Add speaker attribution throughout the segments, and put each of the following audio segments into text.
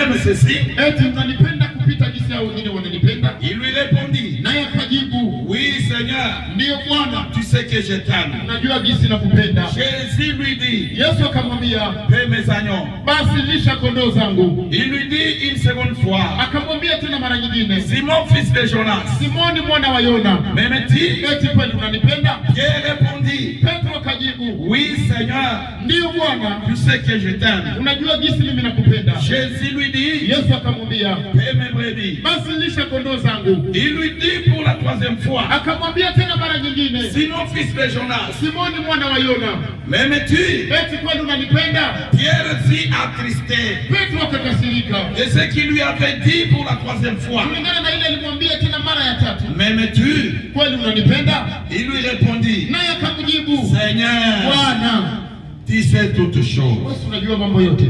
Speaker 1: m'aime ceci?
Speaker 2: Eti mnanipenda kupita jinsi hao wengine wananipenda?
Speaker 1: Il lui répondit,
Speaker 2: naye akajibu,
Speaker 1: oui Seigneur,
Speaker 2: ndiyo Bwana,
Speaker 1: tu sais que je t'aime.
Speaker 2: unajua jinsi nakupenda.
Speaker 1: Jésus lui dit,
Speaker 2: Yesu akamwambia,
Speaker 1: paie mes agneaux.
Speaker 2: basi lisha kondoo zangu.
Speaker 1: Il lui dit une seconde fois,
Speaker 2: akamwambia tena mara nyingine,
Speaker 1: Simon fils de Jonas,
Speaker 2: Simoni mwana wa Yona,
Speaker 1: m'aimes-tu?
Speaker 2: eti kweli unanipenda?
Speaker 1: Pierre répondit,
Speaker 2: Petro akajibu,
Speaker 1: oui Seigneur,
Speaker 2: ndiyo Bwana,
Speaker 1: tu sais que je t'aime.
Speaker 2: unajua jinsi mimi nakupenda.
Speaker 1: Jésus lui dit,
Speaker 2: Yesu akamwambia,
Speaker 1: paie mes brebis.
Speaker 2: basi lisha kondoo zangu.
Speaker 1: Il lui dit pour la troisième fois,
Speaker 2: akamwambia tena mara nyingine,
Speaker 1: Simon fils de Jonas,
Speaker 2: Simoni mwana wa Yona,
Speaker 1: m'aimes-tu?
Speaker 2: eti kweli unanipenda?
Speaker 1: Pierre s'y attristait
Speaker 2: Petro akakasirika
Speaker 1: de ce qu'il lui avait dit pour la troisième fois.
Speaker 2: kulingana na ile alimwambia tena mara ya tatu,
Speaker 1: M'aimes-tu?
Speaker 2: kweli unanipenda?
Speaker 1: Il lui répondit,
Speaker 2: Naye akamjibu,
Speaker 1: Seigneur,
Speaker 2: Bwana,
Speaker 1: tu sais toutes choses.
Speaker 2: wewe unajua mambo yote,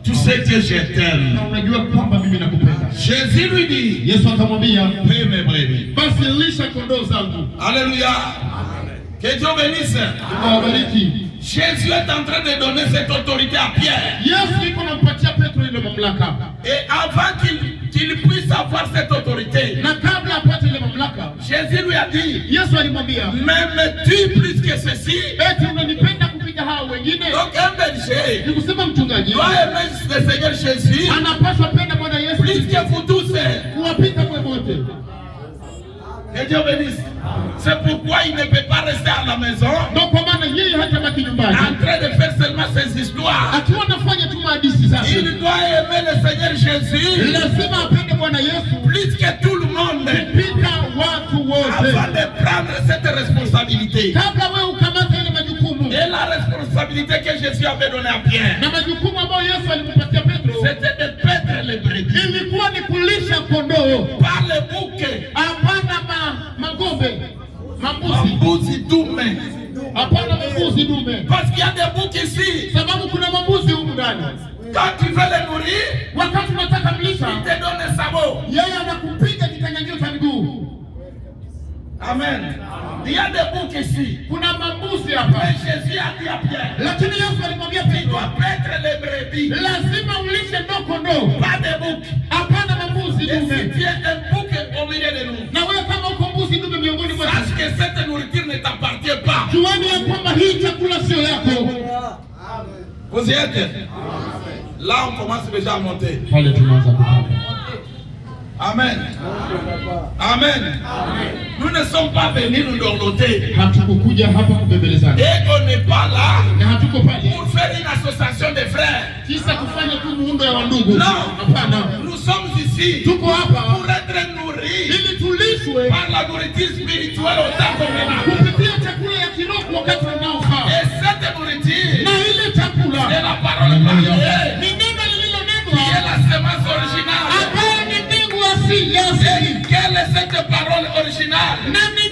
Speaker 1: Tu sais que je t'aime.
Speaker 2: na unajua kwamba mimi nakupenda.
Speaker 1: Jésus lui dit,
Speaker 2: Yesu akamwambia,
Speaker 1: paie mes brebis.
Speaker 2: basi lisha kondoo zangu.
Speaker 1: Alléluia. Que Dieu bénisse.
Speaker 2: Awabariki.
Speaker 1: Jésus est en train de donner cette autorité à Pierre.
Speaker 2: Yesu iko nampatia Petro ile mamlaka,
Speaker 1: Et avant qu'il puisse avoir cette autorité,
Speaker 2: na kabla apate ile mamlaka,
Speaker 1: Jésus lui a dit,
Speaker 2: Yesu alimwambia,
Speaker 1: m'aimes-tu plus que ceci?
Speaker 2: eti unanipenda kupita hao wengine?
Speaker 1: Donc un berger
Speaker 2: Ni kusema mchungaji
Speaker 1: doit aimer le Seigneur Jésus
Speaker 2: anapaswa penda Bwana Yesu
Speaker 1: plus que vous tous.
Speaker 2: kuwapita mwe wote.
Speaker 1: Que Dieu bénisse. C'est pourquoi il ne peut pas rester à la maison
Speaker 2: Ndio kwa maana yeye hatabaki nyumbani
Speaker 1: en train de faire seulement ses histoires.
Speaker 2: akiwa anafanya tu hadithi zake.
Speaker 1: Il doit aimer le Seigneur Jésus
Speaker 2: Lazima apende Bwana Yesu
Speaker 1: plus que tout le monde
Speaker 2: kupita watu wote,
Speaker 1: avant de prendre cette responsabilité.
Speaker 2: kabla wewe ukamata ile majukumu.
Speaker 1: Et la responsabilité que Jésus avait donnée à Pierre,
Speaker 2: Na majukumu ambayo Yesu alimpatia Petro
Speaker 1: c'était de paître les brebis
Speaker 2: ilikuwa ni kulisha kondoo,
Speaker 1: par les bouquets.
Speaker 2: hapana magombe, mambuzi,
Speaker 1: Mbuzi dume.
Speaker 2: hapana mambuzi dume,
Speaker 1: Parce qu'il y a des boucs ici.
Speaker 2: sababu kuna mambuzi humu ndani.
Speaker 1: Quand tu veux les nourrir,
Speaker 2: Wakati unataka mlisha,
Speaker 1: il te donne un sabot.
Speaker 2: yeye anakupiga kikanyangio cha miguu.
Speaker 1: Amen. Il y a des boucs ici.
Speaker 2: Kuna mambuzi hapa,
Speaker 1: Mais Jésus a dit à Pierre,
Speaker 2: lakini Yesu alimwambia
Speaker 1: tu
Speaker 2: Petro,
Speaker 1: dois paître les brebis,
Speaker 2: lazima ulishe ndo kondoo,
Speaker 1: pas des boucs.
Speaker 2: hapana mambuzi
Speaker 1: Et si
Speaker 2: dume.
Speaker 1: tu es un bouc au milieu de nous,
Speaker 2: Na wewe kama uko mbuzi dume miongoni mwetu,
Speaker 1: sache que cette nourriture ne t'appartient pas.
Speaker 2: juani ya kwamba hii chakula sio yako.
Speaker 1: Vous y êtes? Là, on commence déjà à monter.
Speaker 2: Pale tunaanza kupanda.
Speaker 1: Amen. Amen. Nous ne sommes pas venus nous dorloter.
Speaker 2: Hatukukuja hapa kubembelezana,
Speaker 1: Et on n'est pas là
Speaker 2: na hatuko pale
Speaker 1: pour faire une association de frères.
Speaker 2: kisa kufanya tu muundo ya wandugu.
Speaker 1: Non.
Speaker 2: Hapana,
Speaker 1: Nous sommes ici
Speaker 2: tuko hapa
Speaker 1: pour être nourris
Speaker 2: ili tulishwe
Speaker 1: par la nourriture spirituelle au temps convenable.
Speaker 2: kupitia chakula ya kiroho wakati unaofaa.
Speaker 1: Et cette nourriture,
Speaker 2: Na ile chakula
Speaker 1: c'est la parole parlée,
Speaker 2: ni neno
Speaker 1: qui
Speaker 2: lililonenwa
Speaker 1: est la semence originale.
Speaker 2: ambayo ni mbegu asili ya
Speaker 1: Et
Speaker 2: asili.
Speaker 1: quelle est cette parole originale?
Speaker 2: Na ni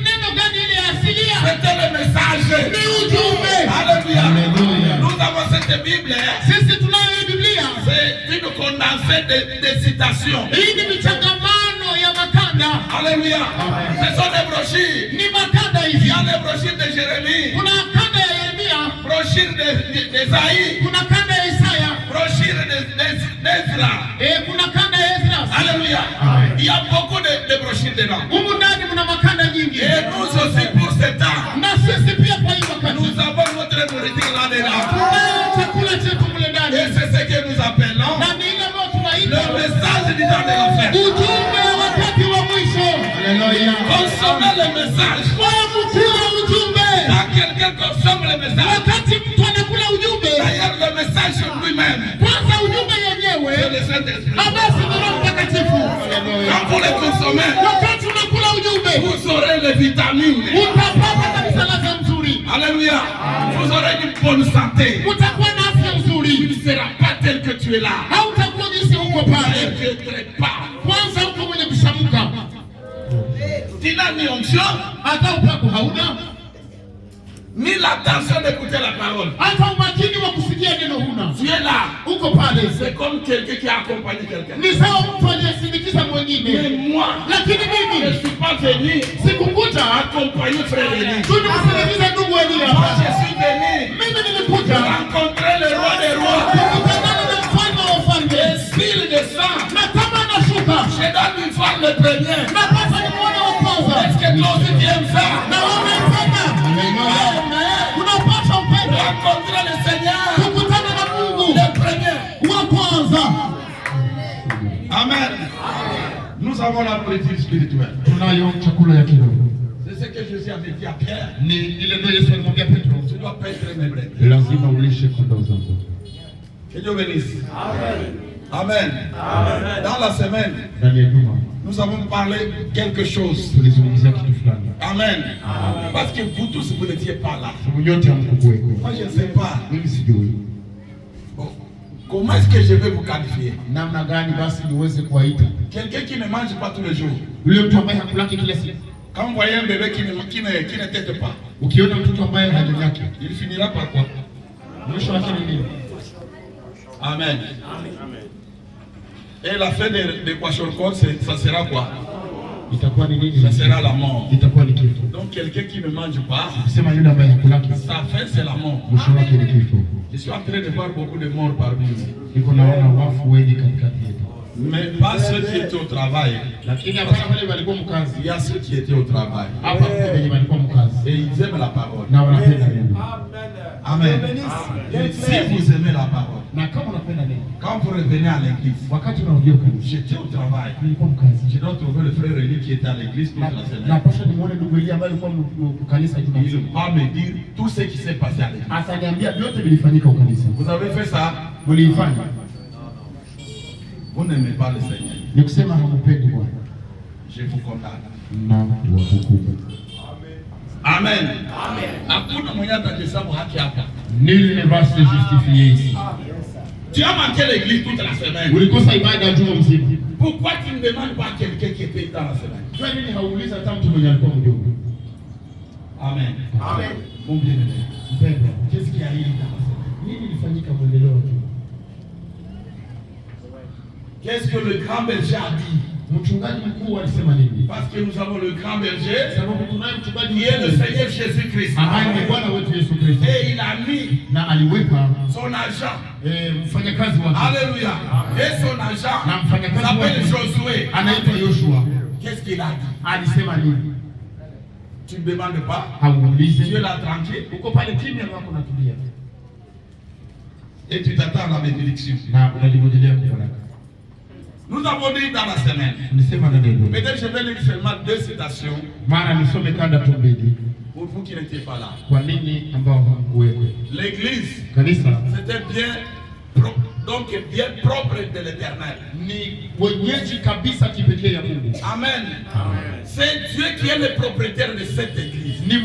Speaker 2: neno gani ile ya asilia?
Speaker 1: C'était le message.
Speaker 2: Ni ujumbe.
Speaker 1: Alléluia.
Speaker 2: Alléluia.
Speaker 1: Nous avons cette Bible.
Speaker 2: Sisi tunayo hii Biblia.
Speaker 1: C'est une condensée de citations.
Speaker 2: Hii ni michangamano ya makanda.
Speaker 1: Alléluia. Ce sont des brochures.
Speaker 2: Ni makanda
Speaker 1: Il
Speaker 2: hivi.
Speaker 1: y a les brochures de Jérémie,
Speaker 2: Kuna kanda ya Yeremia,
Speaker 1: brochures d'Esaïe,
Speaker 2: kuna kanda ya Isaya,
Speaker 1: brochures d'Ezra.
Speaker 2: kuna kanda ya Ezra.
Speaker 1: Alléluia. Il y a beaucoup de brochures dedans.
Speaker 2: Humu ndani muna makanda nyingi.
Speaker 1: Et nous aussi pour ce temps,
Speaker 2: Na sisi pia kwa hii wakati
Speaker 1: nous avons notre nourriture là-dedans.
Speaker 2: tunayo chakula chetu mule
Speaker 1: Et
Speaker 2: ndani.
Speaker 1: c'est ce que nous appelons
Speaker 2: Na ni ile ambayo
Speaker 1: le
Speaker 2: tunaita
Speaker 1: message du temps de la fête.
Speaker 2: ujumbe wa wakati wa mwisho. Haleluya.
Speaker 1: Consommez le message.
Speaker 2: Kwa kukula ujumbe.
Speaker 1: Quand quelqu'un consomme le message,
Speaker 2: Wakati mtu anakula ujumbe,
Speaker 1: d'ailleurs le message lui-même,
Speaker 2: kwanza ujumbe yenyewe
Speaker 1: c'est le Saint-Esprit.
Speaker 2: abasi ni Roho Mtakatifu.
Speaker 1: Quand vous le consommez,
Speaker 2: Wakati unakula ujumbe,
Speaker 1: vous aurez les vitamines.
Speaker 2: utapata kabisa ladha nzuri.
Speaker 1: Alléluia. Vous aurez une bonne santé.
Speaker 2: Utakuwa na afya
Speaker 1: Tu
Speaker 2: nzuri.
Speaker 1: ne seras pas tel que tu es là.
Speaker 2: Hautakuwa jinsi uko pale.
Speaker 1: Tu ne pas.
Speaker 2: Kwanza uko mwenye kushamuka.
Speaker 1: Tu n'as ni onction,
Speaker 2: Hata upako hauna,
Speaker 1: ni l'attention d'écouter la parole.
Speaker 2: hata umakini wa kusikia neno huna.
Speaker 1: Tu es là.
Speaker 2: Uko pale.
Speaker 1: C'est comme quelqu'un qui a accompagné quelqu'un.
Speaker 2: Ni sawa mtu aliyesindikiza
Speaker 1: Mais
Speaker 2: mwingine.
Speaker 1: moi,
Speaker 2: Lakini
Speaker 1: je
Speaker 2: mimi
Speaker 1: ne suis pas venu
Speaker 2: sikukuja
Speaker 1: accompagner frère Élie.
Speaker 2: tu nimsindikiza ndugu Elia
Speaker 1: Moi,
Speaker 2: hapa.
Speaker 1: je suis venu
Speaker 2: Mimi nilikuja
Speaker 1: rencontrer le roi des rois.
Speaker 2: kukutana na mfalme wa ufalme.
Speaker 1: Et si le premier.
Speaker 2: Napaswa nimuone wa kwanza.
Speaker 1: Est-ce que toi aussi tu aimes ça?
Speaker 2: Na wewe unaipenda? Unapaswa upende.
Speaker 1: Rencontrer le Seigneur.
Speaker 2: Kukutana na Mungu.
Speaker 1: Le premier.
Speaker 2: Wa kwanza.
Speaker 1: Amen. Nous avons la nourriture spirituelle.
Speaker 2: Tunayo chakula ya kiroho.
Speaker 1: C'est ce que Jésus avait dit à Pierre.
Speaker 2: Ni ile ndio Yesu alimwambia Petro.
Speaker 1: Tu dois paître mes brebis.
Speaker 2: Lazima ulishe kondoo zangu.
Speaker 1: Que Dieu bénisse. Amen. Amen. Dans la semaine, nous avons parlé quelque chose. Amen. Parce que vous tous, vous n'étiez pas là. Moi, je ne sais pas. Bon. Comment est-ce que je vais vous qualifier? Quelqu'un qui ne mange pas tous les jours. Quand vous voyez un bébé qui ne tète pas, il finira par quoi? Amen. Et la fin de Kwashorkot, ça sera quoi? Ça sera la mort. Donc quelqu'un qui ne mange pas, sa fin c'est la mort. Je suis en train de voir beaucoup de morts parmi nous. Mais pas ceux qui étaient au travail. Il y a ceux qui étaient au travail. Et ils aiment la parole. Amen. Et si vous aimez la parole, quand vous revenez à l'église, j'étais au travail. Je dois trouver le frère Réli qui était à l'église toute la semaine. Il va me dire tout ce qui s'est passé à l'église. Vous avez fait ça? Vous n'aimez pas le Seigneur. Je vous condamne. Amen. Hakuna mwenye atahesabu haki hapa.
Speaker 3: Nul ne va se justifier ici.
Speaker 1: Tu as manqué l'église toute la semaine.
Speaker 3: Ulikosa ibada juma mzima.
Speaker 1: Pourquoi tu ne demandes pas à quelqu'un qui était dans la semaine?
Speaker 3: Kwa nini hauuliza hata mtu mwenye alikuwa mdogo?
Speaker 1: Amen.
Speaker 3: Amen.
Speaker 1: Mon bien-aimé.
Speaker 3: Mpendwa,
Speaker 1: Qu'est-ce qui arrive dans la semaine?
Speaker 3: nini ilifanyika mwendeleo tu?
Speaker 1: Qu'est-ce que le grand berger a dit?
Speaker 3: Mchungaji mkuu alisema nini?
Speaker 1: Parce que nous avons le grand berger
Speaker 3: Sababu tunaye mchungaji
Speaker 1: qui est le Seigneur Jésus-Christ.
Speaker 3: ambaye ni Bwana wetu Yesu Kristo.
Speaker 1: Et il a mis
Speaker 3: Na aliweka
Speaker 1: son agent.
Speaker 3: mfanyakazi wake.
Speaker 1: Alléluia. Et son agent
Speaker 3: Na mfanyakazi
Speaker 1: s'appelle
Speaker 3: wake
Speaker 1: Josué.
Speaker 3: anaitwa Yoshua.
Speaker 1: Qu'est-ce qu'il a dit?
Speaker 3: Alisema nini?
Speaker 1: Tu ne demandes pas.
Speaker 3: Hauulize.
Speaker 1: Tu es là tranquille.
Speaker 3: Uko pale kimya wako natulia.
Speaker 1: Et tu t'attends à la bénédiction.
Speaker 3: Na unajigojelea kubaraka.
Speaker 1: Nous avons dit dans la semaine.
Speaker 3: Nisema na neno.
Speaker 1: Peut-être je vais lire seulement 2 citations.
Speaker 3: Mara nisome kanda tu mbili.
Speaker 1: Pour vous qui n'étiez pas là.
Speaker 3: Kwa nini ambao hamkuwepo?
Speaker 1: L'église,
Speaker 3: Kanisa
Speaker 1: c'était bien propre de l'Éternel.
Speaker 3: ni wenyeji kabisa kipekee ya Mungu.
Speaker 1: Amen. C'est Dieu qui est le propriétaire de cette église.
Speaker 3: Ni